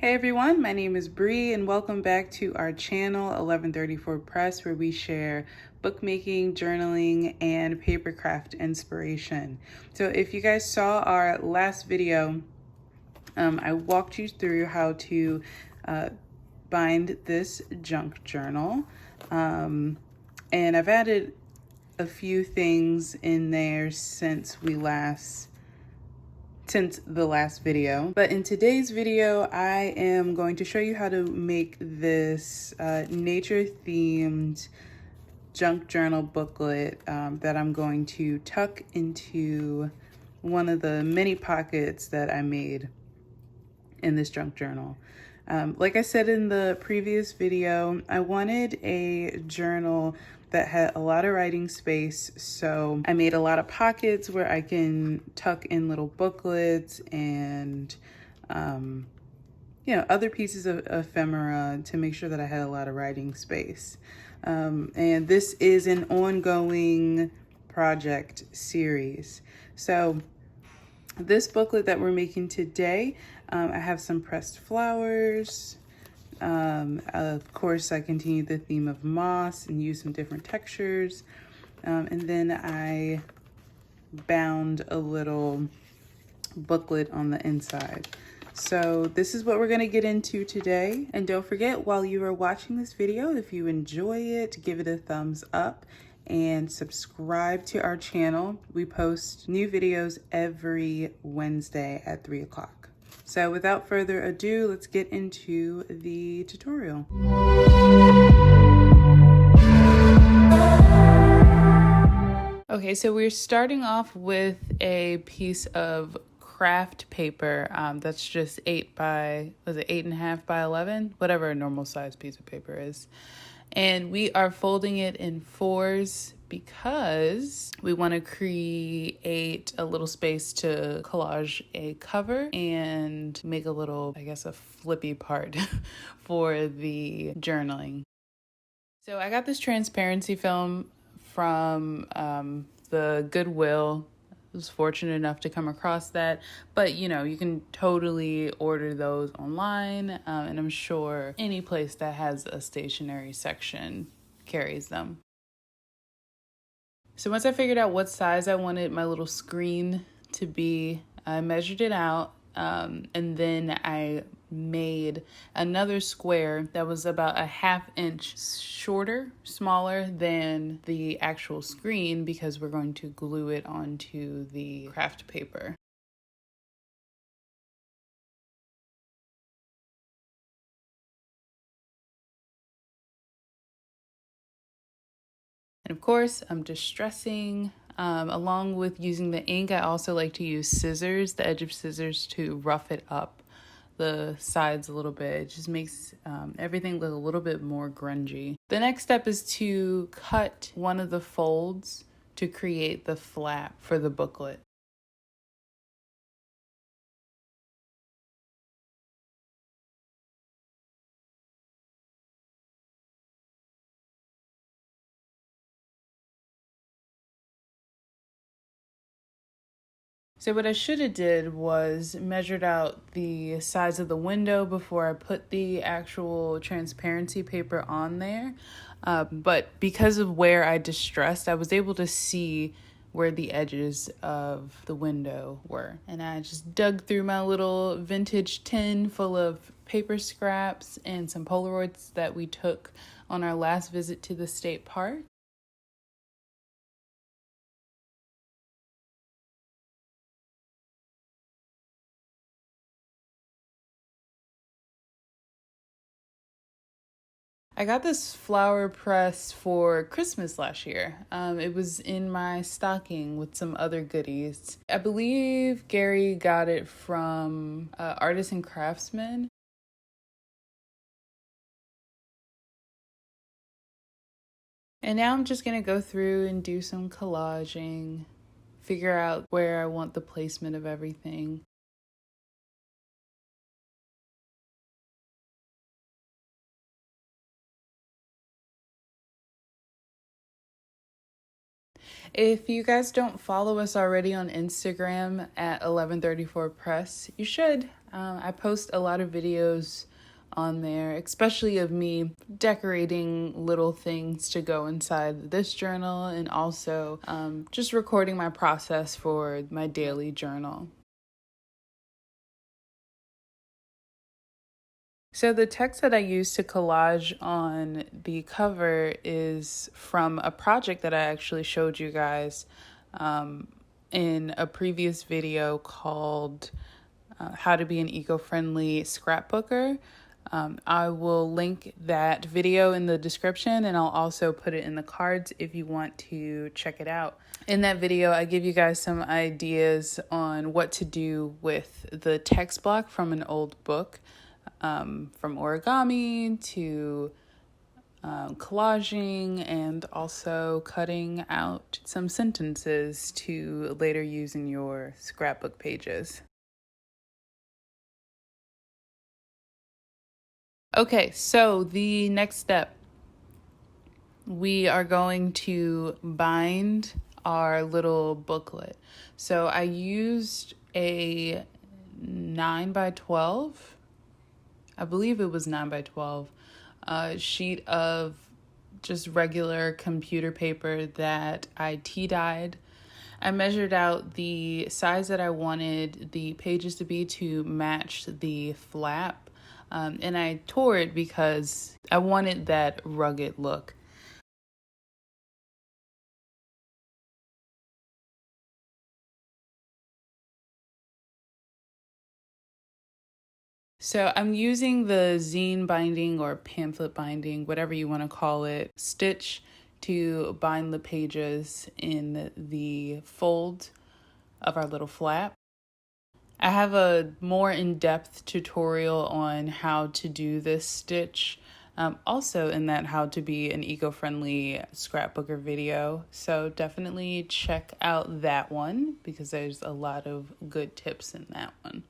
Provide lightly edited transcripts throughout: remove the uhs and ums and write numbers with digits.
Hey everyone, my name is Bree and welcome back to our channel 1134Press, where we share bookmaking, journaling, and paper craft inspiration. So if you guys saw our last video, I walked you through how to bind this junk journal, and I've added a few things in there since the last video. But in today's video, I am going to show you how to make this nature themed junk journal booklet that I'm going to tuck into one of the mini pockets that I made in this junk journal. Like I said in the previous video, I wanted a journal that had a lot of writing space, so I made a lot of pockets where I can tuck in little booklets and other pieces of ephemera to make sure that I had a lot of writing space. And this is an ongoing project series. So this booklet that we're making today, I have some pressed flowers. Of course, I continue the theme of moss and use some different textures. And then I bound a little booklet on the inside. So this is what we're gonna get into today. And don't forget, while you are watching this video, if you enjoy it, give it a thumbs up and subscribe to our channel. We post new videos every Wednesday at 3 o'clock. So without further ado, let's get into the tutorial. Okay, so we're starting off with a piece of craft paper that's just 8.5 by 11, whatever a normal size piece of paper is. And we are folding it in 4s because we want to create a little space to collage a cover and make a little, I guess, a flippy part for the journaling. So I got this transparency film from the Goodwill. I was fortunate enough to come across that, but you can totally order those online, and I'm sure any place that has a stationery section carries them. So once I figured out what size I wanted my little screen to be, I measured it out, and then I made another square that was about a 1/2 inch smaller than the actual screen, because we're going to glue it onto the craft paper. And of course, I'm distressing. Along with using the ink, I also like to use scissors, the edge of scissors, to rough it up the sides a little bit. It just makes everything look a little bit more grungy. The next step is to cut one of the folds to create the flap for the booklet. So what I should have did was measured out the size of the window before I put the actual transparency paper on there. But because of where I distressed, I was able to see where the edges of the window were. And I just dug through my little vintage tin full of paper scraps and some Polaroids that we took on our last visit to the state park. I got this flower press for Christmas last year. It was in my stocking with some other goodies. I believe Gary got it from Artists and Craftsmen. And now I'm just gonna go through and do some collaging, figure out where I want the placement of everything. If you guys don't follow us already on Instagram at 1134Press, you should. I post a lot of videos on there, especially of me decorating little things to go inside this journal, and also just recording my process for my daily journal. So the text that I use to collage on the cover is from a project that I actually showed you guys in a previous video called How to Be an Eco-Friendly Scrapbooker. I will link that video in the description, and I'll also put it in the cards if you want to check it out. In that video, I give you guys some ideas on what to do with the text block from an old book, from origami to collaging, and also cutting out some sentences to later use in your scrapbook pages. Okay, so the next step, we are going to bind our little booklet. So I used a 9x12, I believe it was 9x12, sheet of just regular computer paper that I tea-dyed. I measured out the size that I wanted the pages to be to match the flap, and I tore it because I wanted that rugged look. So I'm using the zine binding or pamphlet binding, whatever you want to call it, stitch to bind the pages in the fold of our little flap. I have a more in-depth tutorial on how to do this stitch, also in that How to Be an Eco-Friendly Scrapbooker video. So definitely check out that one because there's a lot of good tips in that one.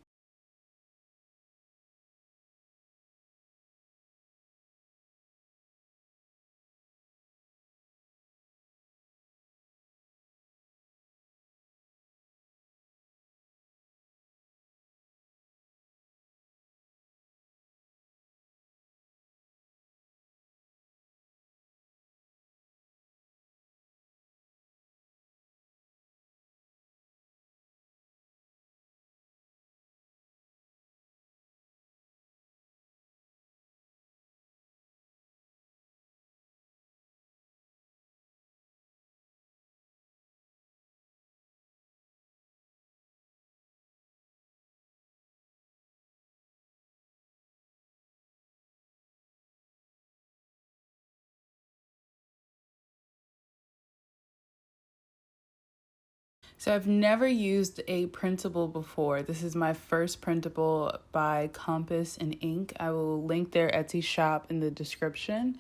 So I've never used a printable before. This is my first printable by Compass and Ink. I will link their Etsy shop in the description.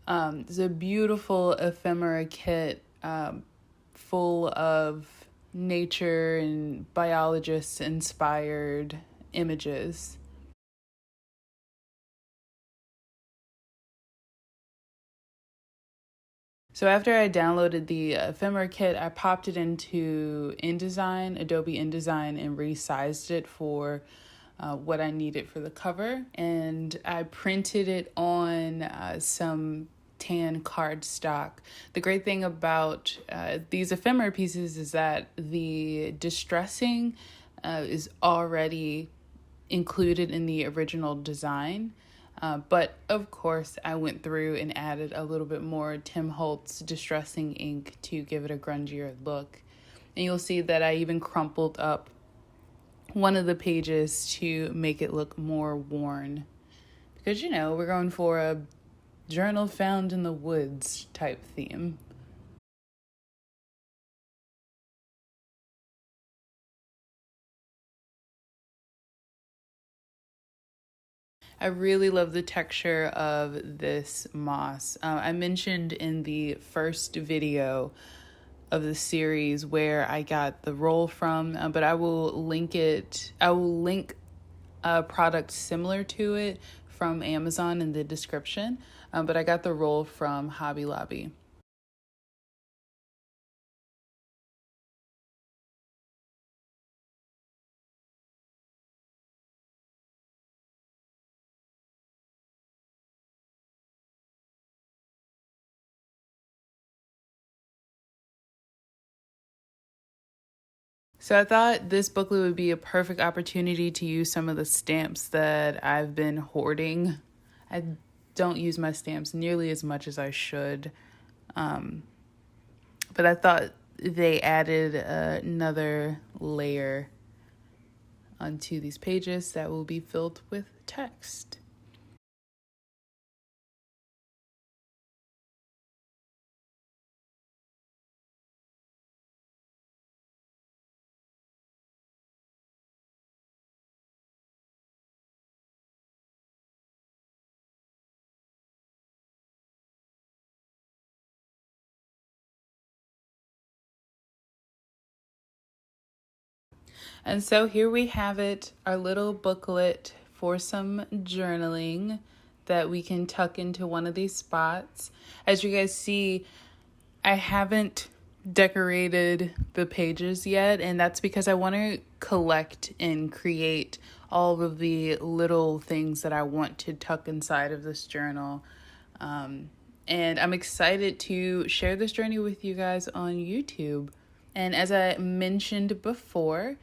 It's a beautiful ephemera kit full of nature and biologist inspired images. So after I downloaded the ephemera kit, I popped it into InDesign, Adobe InDesign, and resized it for what I needed for the cover. And I printed it on some tan cardstock. The great thing about these ephemera pieces is that the distressing is already included in the original design. But of course, I went through and added a little bit more Tim Holtz distressing ink to give it a grungier look. And you'll see that I even crumpled up one of the pages to make it look more worn. Because, you know, we're going for a journal found in the woods type theme. I really love the texture of this moss. I mentioned in the first video of the series where I got the roll from, but I will link it. I will link a product similar to it from Amazon in the description, but I got the roll from Hobby Lobby. So I thought this booklet would be a perfect opportunity to use some of the stamps that I've been hoarding. I don't use my stamps nearly as much as I should. But I thought they added another layer onto these pages that will be filled with text. And so here we have it, our little booklet for some journaling that we can tuck into one of these spots. As you guys see, I haven't decorated the pages yet, and that's because I want to collect and create all of the little things that I want to tuck inside of this journal. And I'm excited to share this journey with you guys on YouTube. And as I mentioned before,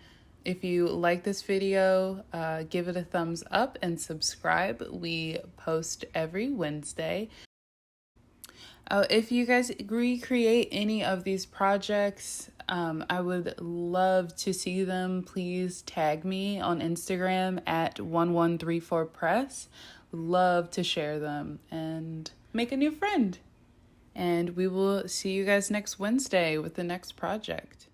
if you like this video, give it a thumbs up and subscribe. We post every Wednesday. If you guys recreate any of these projects, I would love to see them. Please tag me on Instagram at 1134Press. Love to share them and make a new friend. And we will see you guys next Wednesday with the next project.